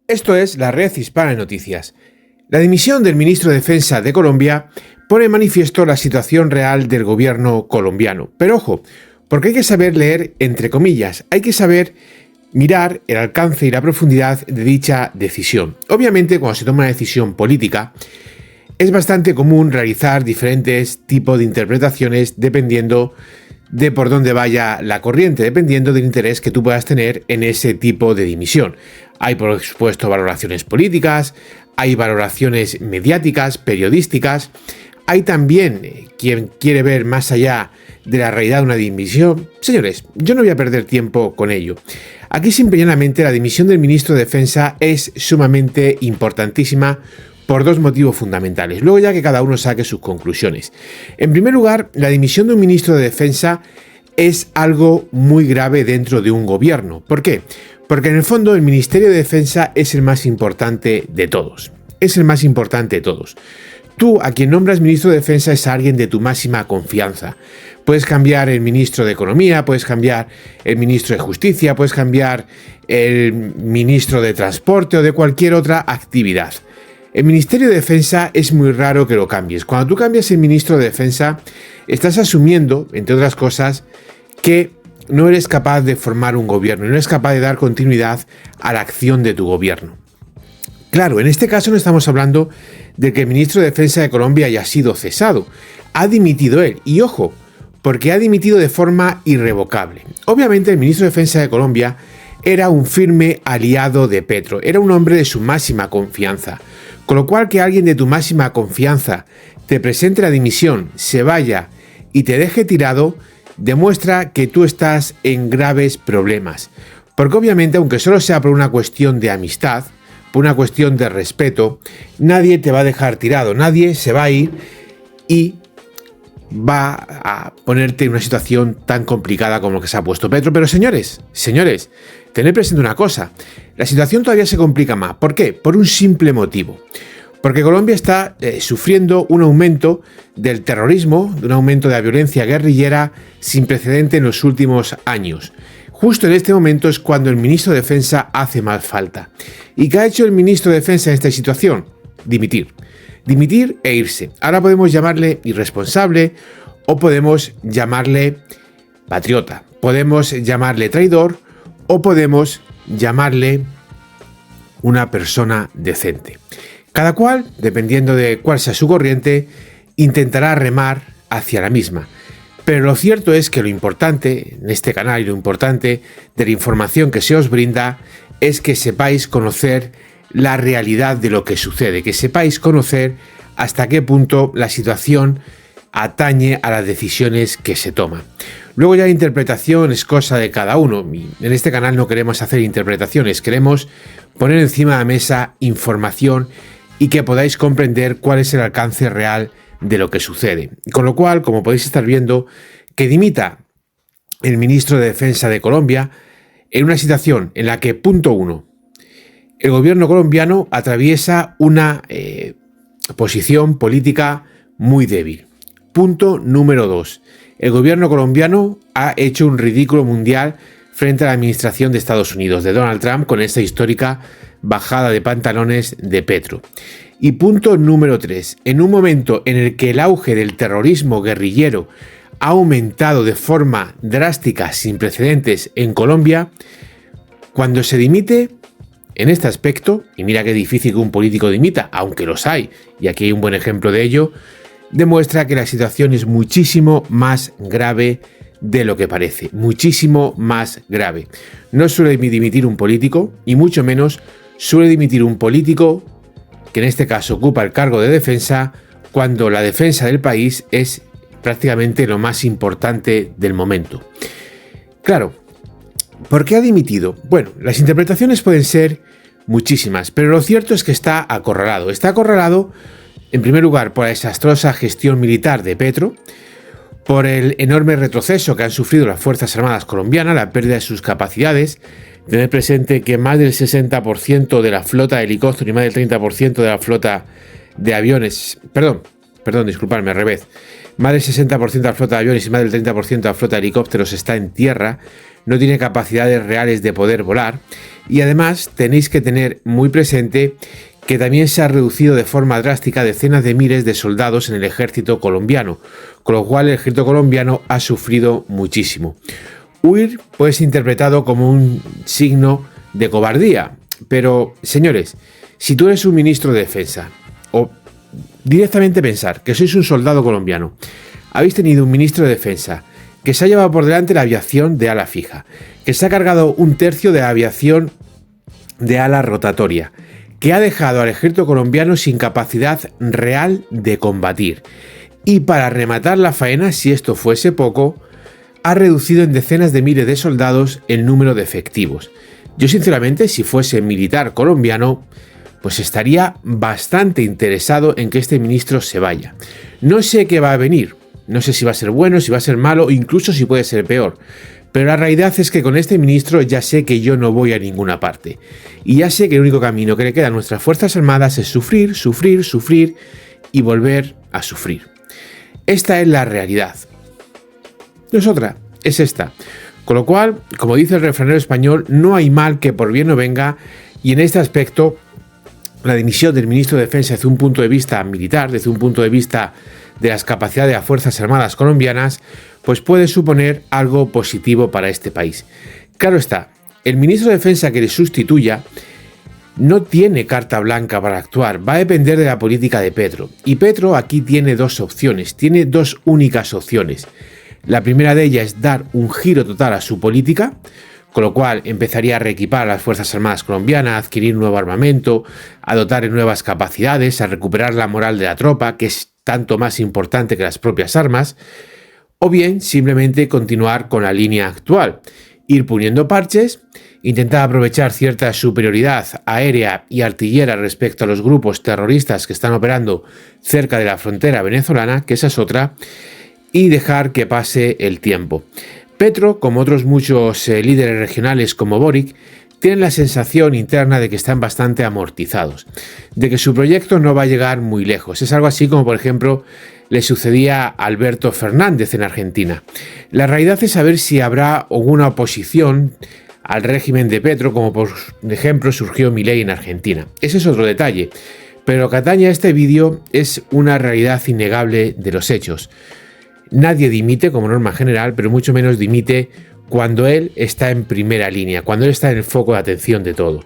Esto es la Red Hispana de Noticias. La dimisión del ministro de Defensa de Colombia pone en manifiesto la situación real del gobierno colombiano. Pero ojo, porque hay que saber leer entre comillas, hay que saber mirar el alcance y la profundidad de dicha decisión. Obviamente, cuando se toma una decisión política, es bastante común realizar diferentes tipos de interpretaciones dependiendo de por dónde vaya la corriente, dependiendo del interés que tú puedas tener en ese tipo de dimisión. Hay, por supuesto, valoraciones políticas, hay valoraciones mediáticas, periodísticas, hay también quien quiere ver más allá de la realidad de una dimisión. Señores, yo no voy a perder tiempo con ello. Aquí simple y llanamente la dimisión del ministro de Defensa es sumamente importantísima por dos motivos fundamentales, luego ya que cada uno saque sus conclusiones. En primer lugar, la dimisión de un ministro de Defensa es algo muy grave dentro de un gobierno. ¿Por qué? Porque en el fondo el Ministerio de Defensa es el más importante de todos. Es el más importante de todos. Tú, a quien nombras ministro de Defensa, es alguien de tu máxima confianza. Puedes cambiar el ministro de Economía, puedes cambiar el ministro de Justicia, puedes cambiar el ministro de Transporte o de cualquier otra actividad. El Ministerio de Defensa es muy raro que lo cambies. Cuando tú cambias el ministro de Defensa, estás asumiendo, entre otras cosas, que no eres capaz de formar un gobierno, no eres capaz de dar continuidad a la acción de tu gobierno. Claro, en este caso no estamos hablando de que el ministro de Defensa de Colombia haya sido cesado. Ha dimitido él. Y ojo, porque ha dimitido de forma irrevocable. Obviamente el ministro de Defensa de Colombia era un firme aliado de Petro, era un hombre de su máxima confianza. Con lo cual, que alguien de tu máxima confianza te presente la dimisión, se vaya y te deje tirado, demuestra que tú estás en graves problemas. Porque obviamente, aunque solo sea por una cuestión de amistad, por una cuestión de respeto, nadie te va a dejar tirado, nadie se va a ir y va a ponerte en una situación tan complicada como lo que se ha puesto Petro. Pero señores, tened presente una cosa, la situación todavía se complica más. ¿Por qué? Por un simple motivo. Porque Colombia está sufriendo un aumento del terrorismo, de un aumento de la violencia guerrillera sin precedente en los últimos años. Justo en este momento es cuando el ministro de Defensa hace más falta. ¿Y qué ha hecho el ministro de Defensa en esta situación? Dimitir. Dimitir e irse. Ahora podemos llamarle irresponsable o podemos llamarle patriota. Podemos llamarle traidor o podemos llamarle una persona decente. Cada cual, dependiendo de cuál sea su corriente, intentará remar hacia la misma. Pero lo cierto es que lo importante en este canal y lo importante de la información que se os brinda es que sepáis conocer la realidad de lo que sucede, que sepáis conocer hasta qué punto la situación atañe a las decisiones que se toman. Luego ya la interpretación es cosa de cada uno. En este canal no queremos hacer interpretaciones, queremos poner encima de la mesa información y que podáis comprender cuál es el alcance real de lo que sucede. Con lo cual, como podéis estar viendo, que dimita el ministro de Defensa de Colombia en una situación en la que, punto uno, el gobierno colombiano atraviesa una posición política muy débil. Punto número 2. El gobierno colombiano ha hecho un ridículo mundial frente a la administración de Estados Unidos, de Donald Trump, con esta histórica bajada de pantalones de Petro. Y punto número 3. En un momento en el que el auge del terrorismo guerrillero ha aumentado de forma drástica, sin precedentes en Colombia, cuando se dimite en este aspecto, y mira qué difícil que un político dimita, aunque los hay, y aquí hay un buen ejemplo de ello, demuestra que la situación es muchísimo más grave de lo que parece, muchísimo más grave. No suele dimitir un político, y mucho menos suele dimitir un político que en este caso ocupa el cargo de defensa, cuando la defensa del país es prácticamente lo más importante del momento. Claro, ¿por qué ha dimitido? Bueno, las interpretaciones pueden ser muchísimas, pero lo cierto es que está acorralado. Está acorralado, en primer lugar, por la desastrosa gestión militar de Petro, por el enorme retroceso que han sufrido las Fuerzas Armadas colombianas, la pérdida de sus capacidades. Tener presente que más del 60% de la flota de helicópteros y más del 30% de la flota de aviones, disculpadme, al revés, más del 60% de la flota de aviones y más del 30% de la flota de helicópteros está en tierra, no tiene capacidades reales de poder volar, y además tenéis que tener muy presente que también se ha reducido de forma drástica decenas de miles de soldados en el ejército colombiano, con lo cual el ejército colombiano ha sufrido muchísimo. Huir puede ser interpretado como un signo de cobardía, pero señores, si tú eres un ministro de defensa, o directamente pensar que sois un soldado colombiano, habéis tenido un ministro de defensa que se ha llevado por delante la aviación de ala fija, que se ha cargado un tercio de la aviación de ala rotatoria, que ha dejado al ejército colombiano sin capacidad real de combatir. Y para rematar la faena, si esto fuese poco, ha reducido en decenas de miles de soldados el número de efectivos. Yo sinceramente, si fuese militar colombiano, pues estaría bastante interesado en que este ministro se vaya. No sé qué va a venir, no sé si va a ser bueno, si va a ser malo o incluso si puede ser peor. Pero la realidad es que con este ministro ya sé que yo no voy a ninguna parte. Y ya sé que el único camino que le queda a nuestras Fuerzas Armadas es sufrir, sufrir, sufrir y volver a sufrir. Esta es la realidad. No es otra, es esta. Con lo cual, como dice el refranero español, no hay mal que por bien no venga, y en este aspecto la dimisión del ministro de Defensa desde un punto de vista militar, desde un punto de vista de las capacidades de las Fuerzas Armadas colombianas, pues puede suponer algo positivo para este país. Claro está, el ministro de Defensa que le sustituya no tiene carta blanca para actuar, va a depender de la política de Petro. Y Petro aquí tiene dos opciones, tiene dos únicas opciones. La primera de ellas es dar un giro total a su política, con lo cual empezaría a reequipar a las Fuerzas Armadas colombianas, a adquirir nuevo armamento, a dotar de nuevas capacidades, a recuperar la moral de la tropa, que es tanto más importante que las propias armas, o bien simplemente continuar con la línea actual, ir poniendo parches, intentar aprovechar cierta superioridad aérea y artillera respecto a los grupos terroristas que están operando cerca de la frontera venezolana, que esa es otra, y dejar que pase el tiempo. Petro, como otros muchos líderes regionales como Boric, tienen la sensación interna de que están bastante amortizados, de que su proyecto no va a llegar muy lejos. Es algo así como, por ejemplo, le sucedía a Alberto Fernández en Argentina. La realidad es saber si habrá alguna oposición al régimen de Petro, como por ejemplo surgió Milei en Argentina. Ese es otro detalle, pero lo que atañe a este vídeo es una realidad innegable de los hechos. Nadie dimite como norma general, pero mucho menos dimite cuando él está en primera línea, cuando él está en el foco de atención de todo.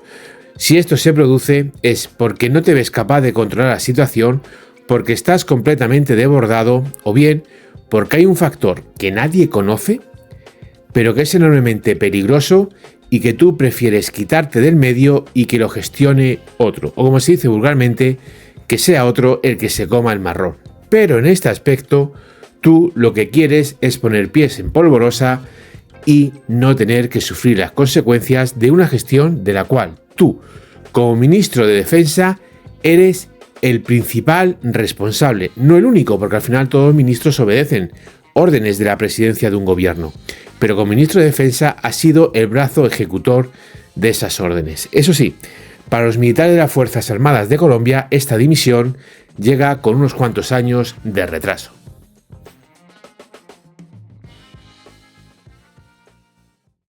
Si esto se produce es porque no te ves capaz de controlar la situación, porque estás completamente desbordado o bien porque hay un factor que nadie conoce, pero que es enormemente peligroso y que tú prefieres quitarte del medio y que lo gestione otro, o como se dice vulgarmente, que sea otro el que se coma el marrón. Pero en este aspecto, tú lo que quieres es poner pies en polvorosa y no tener que sufrir las consecuencias de una gestión de la cual tú, como ministro de Defensa, eres el principal responsable. No el único, porque al final todos los ministros obedecen órdenes de la presidencia de un gobierno. Pero como ministro de Defensa has sido el brazo ejecutor de esas órdenes. Eso sí, para los militares de las Fuerzas Armadas de Colombia, esta dimisión llega con unos cuantos años de retraso.